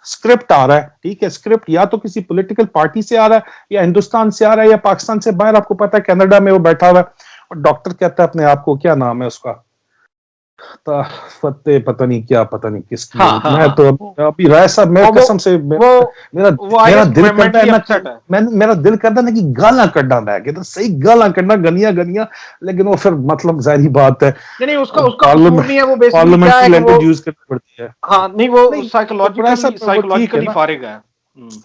S2: स्क्रिप्ट आ रहा है, ठीक है, स्क्रिप्ट या तो किसी पॉलिटिकल पार्टी से आ रहा है, या हिंदुस्तान से आ रहा है, या पाकिस्तान से बाहर। आपको पता है कनाडा में वो बैठा हुआ है और डॉक्टर कहता है अपने आप को, क्या नाम है उसका, फतेह पता नहीं क्या, पता नहीं किसकी। मैं तो अभी राय साहब, मैं कसम से मेरा दिल करता है ना, मेरा दिल करता है कि गाला कड्डा मैं कि तो सही गाला कड्डा, गनिया गनिया, लेकिन वो फिर मतलब जाहिर बात है
S1: नहीं उसका कसूर नहीं है, वो बेसिकली क्या है कि वो
S2: यूज करनी पड़ती है।
S1: हाँ नहीं, वो साइकोलॉजिकली फारिग है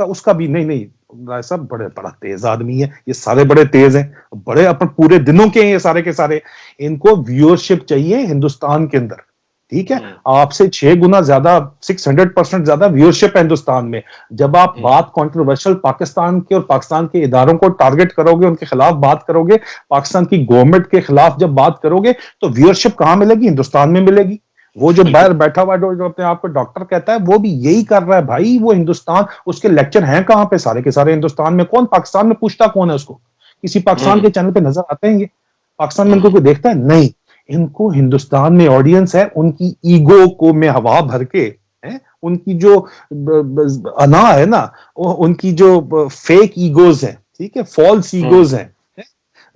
S2: उसका भी नहीं राय साहब बड़ा तेज आदमी है, ये सारे बड़े तेज हैं, बड़े अपन पूरे दिनों के हैं ये सारे के सारे। इनको व्यूअरशिप चाहिए हिंदुस्तान के अंदर, ठीक है, आपसे 6 गुना ज्यादा, 600% ज्यादा व्यूअरशिप है हिंदुस्तान में। जब आप बात कंट्रोवर्शियल पाकिस्तान के और पाकिस्तान के इदारों को टारगेट करोगे, उनके खिलाफ बात करोगे, पाकिस्तान की गवर्नमेंट के खिलाफ जब बात करोगे, तो व्यूअरशिप कहां मिलेगी? हिंदुस्तान में मिलेगी। वो जो बाहर बैठा हुआ जो अपने आप को डॉक्टर कहता है, वो भी यही कर रहा है भाई। वो हिंदुस्तान, उसके लेक्चर हैं कहां पे? सारे के सारे हिंदुस्तान में। कौन पाकिस्तान में पूछता कौन है उसको? किसी पाकिस्तान के चैनल पे नजर आते हैं ये? पाकिस्तान में इनको कोई देखता है? नहीं। इनको हिंदुस्तान में ऑडियंस है, उनकी ईगो को में हवा भर के है, उनकी जो अना है ना, उनकी जो फेक ईगोज है, ठीक है, फॉल्स ईगोज है,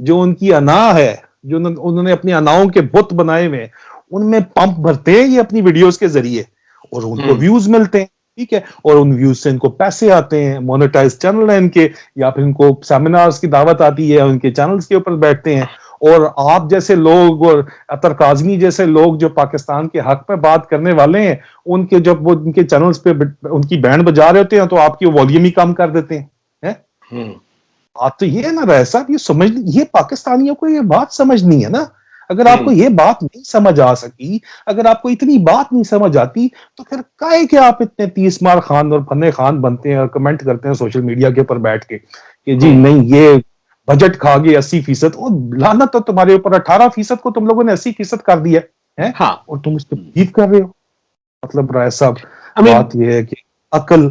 S2: जो उनकी अना है, जो उन्होंने अपनी अनाओं के बुत बनाए हुए, उनमें पंप भरते हैं ये अपनी वीडियोस के जरिए, और उनको व्यूज मिलते हैं, ठीक है, और उन व्यूज से इनको पैसे आते हैं, मोनेटाइज चैनल है इनके, या फिर इनको सेमिनार्स की दावत आती है, उनके चैनल्स के ऊपर बैठते हैं। और आप जैसे लोग और अतर काजमी जैसे लोग जो पाकिस्तान के हक में बात करने वाले हैं, उनके जब वो उनके चैनल्स पे उनकी बैंड बजा रहे होते हैं, तो आपकी वॉल्यूम ही कम कर देते हैं। बात तो ये है ना राय साहब, ये समझ, ये पाकिस्तानियों को ये बात समझनी है ना। अगर आपको ये बात नहीं समझ आ सकी, अगर आपको इतनी बात नहीं समझ आती, तो फिर काहे कि आप इतने 30 मार खान और फन्ने खान बनते हैं और कमेंट करते हैं सोशल मीडिया के ऊपर बैठ के कि जी नहीं ये बजट खा गए 80%, और लानत तो तुम्हारे ऊपर 18% को तुम लोगों ने 80% कर दिया है, हाँ, और तुम इसको बिलीव कर रहे हो। मतलब राय साहब बात ये है कि अकल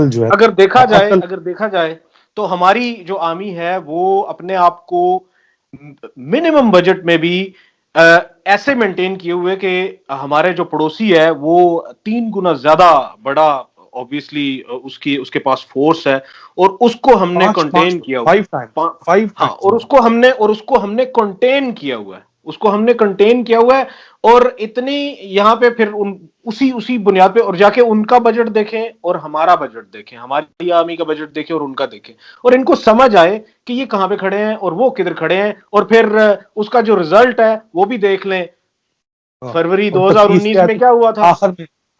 S2: जो है,
S1: अगर देखा जाए तो हमारी जो आर्मी है वो अपने आप को मिनिमम बजट में भी ऐसे मेंटेन किए हुए कि हमारे जो पड़ोसी है वो 3 गुना ज्यादा बड़ा, ऑब्वियसली उसके पास फोर्स है, और उसको हमने कंटेन किया हुआ है, और उसको हमने कंटेन किया हुआ है, और इतनी यहाँ पे फिर उसी बुनियाद पे, और जाके उनका बजट देखें और हमारा बजट देखें, हमारी आर्मी का बजट देखें और उनका देखें, और इनको समझ आए कि ये कहां पे खड़े हैं और वो किधर खड़े हैं, और फिर उसका जो रिजल्ट है वो भी देख लें। फरवरी 2019 में क्या हुआ था?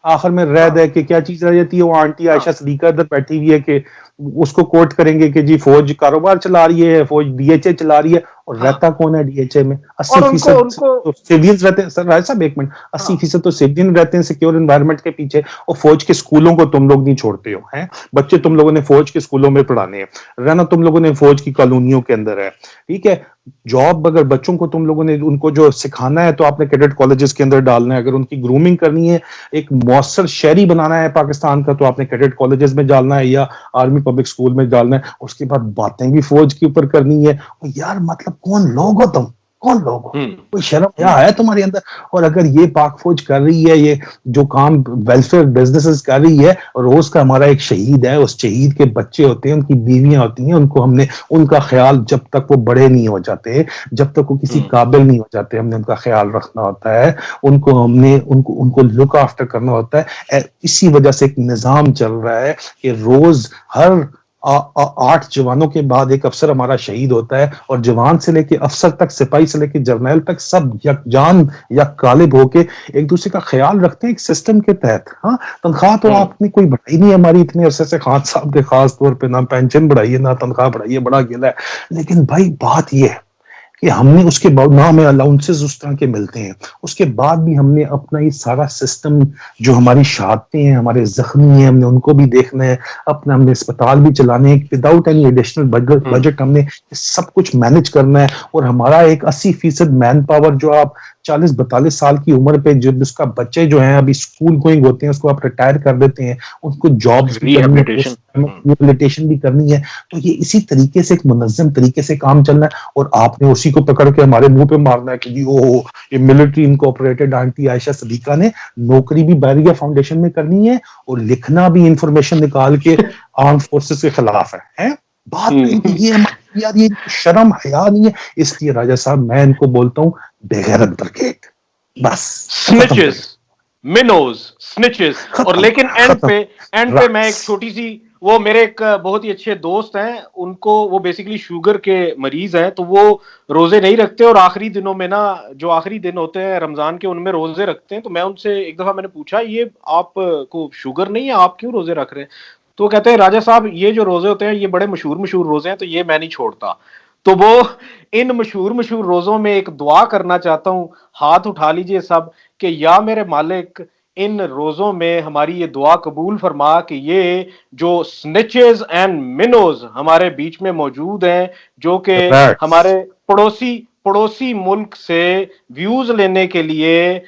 S2: आखिर में रह दे कि क्या चीज रह जाती है? वो आंटी आयशा सदीका इधर बैठी हुई है कि उसको कोट करेंगे कि जी फौज कारोबार चला रही है, फौज डीएचए चला रही है, और रहता कौन है डीएचए में? 80% तो सिविलियंस रहते हैं। सर राय साहब एक मिनट, 80% तो सिविलियन रहते हैं सिक्योर एनवायरनमेंट के पीछे, और फौज के स्कूलों को तुम लोग नहीं छोड़ते हो, हैं? बच्चे तुम लोगों ने फौज के स्कूलों में पढ़ाने हैं, रहना तुम लोगों ने फौज की कॉलोनियों के अंदर है, ठीक है। जॉब अगर बच्चों को तुम लोगों ने उनको जो सिखाना है तो आपने कैडेट कॉलेजेस के अंदर डालना है, अगर उनकी ग्रूमिंग करनी है, एक मौसर शहरी बनाना है पाकिस्तान का, तो आपने कैडेट कॉलेजेस में डालना है या आर्मी पब्लिक स्कूल में डालना है। उसके बाद बातें भी फौज के ऊपर करनी है। यार मतलब कौन लोग हो तुम? कौन लोग हो? कोई शर्म क्या है तुम्हारे अंदर? और अगर ये पाक फौज कर रही है, ये जो काम वेलफेयर बिजनेसेस कर रही है, रोज का हमारा एक शहीद है, उस शहीद के बच्चे होते हैं, उनकी बीवियां होती हैं, उनको हमने उनका ख्याल, जब तक वो बड़े नहीं हो जाते, जब तक वो किसी काबिल नहीं हो जाते, हमने उनका ख्याल रखना होता है, उनको लुक आफ्टर करना होता है। इसी वजह से एक निजाम चल रहा है कि रोज हर 8 जवानों के बाद एक अफसर हमारा शहीद होता है, और जवान से लेके अफसर तक, सिपाही से लेके जर्नैल तक, सब यकजान या कालिब होके एक दूसरे का ख्याल रखते हैं एक सिस्टम के तहत। हाँ, तनख्वाह तो आपने कोई बढ़ाई नहीं हमारी इतने अरसे से, खान साहब के खास तौर पे ना पेंशन बढ़ाई है ना तनख्वाह बढ़ाई है, बड़ा गिला है। लेकिन भाई बात यह है कि हमने उसके बाद ना हमें अलाउंसेस उस तरह के मिलते हैं, उसके बाद भी हमने अपना ये सारा सिस्टम, जो हमारी शहादतें हैं, हमारे जख्मी हैं, हमने उनको भी देखना है, अपना हमने अस्पताल भी चलाने हैं, विदाउट एनी एडिशनल बजट हमने सब कुछ मैनेज करना है। और हमारा एक 80% मैन पावर, जो आप 40-42 साल की उम्र पे जब उसका बच्चे जो हैं अभी स्कूल गोइंग होते हैं, उसको आप रिटायर कर देते हैं, उनको जॉब्स भी करनी है, रिहेबिलिटेशन भी करनी है। तो ये इसी तरीके से एक मुनज्जम तरीके से काम चलना है, और आपने उसी को पकड़ के हमारे मुंह पे मारना है कि जी ओ ये मिलिट्री इनकॉर्पोरेटेड आंटी आयशा सदीका ने नौकरी भी बैरिया फाउंडेशन में करनी है और लिखना भी इंफॉर्मेशन निकाल के आर्म फोर्सेस के खिलाफ है? बात ये यार, ये शर्म हया नहीं है। इसलिए राजा साहब मैं इनको बोलता हूँ बेगैरत ब्रिगेड, बस
S1: स्निचेस, मिनोज, स्निचेस। और लेकिन एंड पे मैं एक छोटी सी, वो मेरे एक बहुत ही अच्छे दोस्त हैं, उनको वो बेसिकली शुगर के मरीज हैं, तो वो रोजे नहीं रखते और आखिरी दिनों में ना, जो आखिरी दिन होते हैं रमजान के, उनमें रोजे रखते हैं। तो मैं उनसे एक दफा मैंने पूछा, ये आपको शुगर नहीं है, आप क्यों रोजे रख रहे हैं? तो कहते हैं राजा साहब ये जो रोजे होते हैं ये बड़े मशहूर रोजे हैं, तो ये मैं नहीं छोड़ता। तो वो इन मशहूर रोजों में एक दुआ करना चाहता हूं, हाथ उठा लीजिए सब, कि या मेरे मालिक इन रोजों में हमारी ये दुआ कबूल फरमा कि ये जो स्निचेस एंड मिनोज हमारे बीच में मौजूद हैं, जो कि हमारे पड़ोसी मुल्क से व्यूज लेने के लिए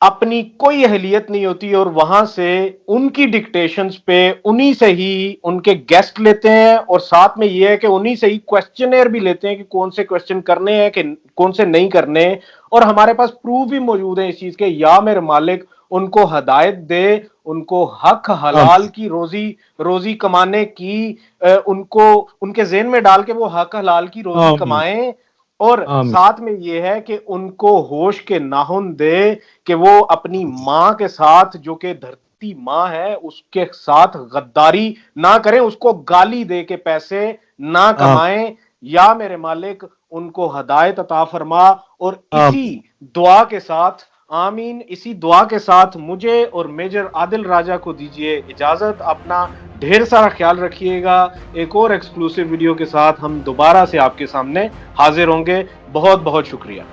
S1: अपनी कोई अहलियत नहीं होती, और वहां से उनकी डिक्टेशंस पे उन्हीं से ही उनके गेस्ट लेते हैं, और साथ में ये है कि उन्हीं से ही क्वेश्चनेयर भी लेते हैं कि कौन से क्वेश्चन करने हैं कि कौन से नहीं करने। और हमारे पास प्रूफ भी मौजूद है इस चीज के, या मेरे मालिक उनको हदायत दे, उनको हक हलाल की रोजी कमाने की, उनको उनके जेहन में डाल के वो हक हलाल की रोजी कमाएं। और साथ में ये है कि उनको होश के नाहुन दे कि वो अपनी मां के साथ, जो कि धरती मां है, उसके साथ गद्दारी ना करें, उसको गाली दे के पैसे ना कमाएं। या मेरे मालिक उनको हदायत अता फरमा। और इसी दुआ के साथ, आमीन, इसी दुआ के साथ मुझे और मेजर आदिल राजा को दीजिए इजाजत। अपना ढेर सारा ख्याल रखिएगा। एक और एक्सक्लूसिव वीडियो के साथ हम दोबारा से आपके सामने हाजिर होंगे। बहुत बहुत शुक्रिया।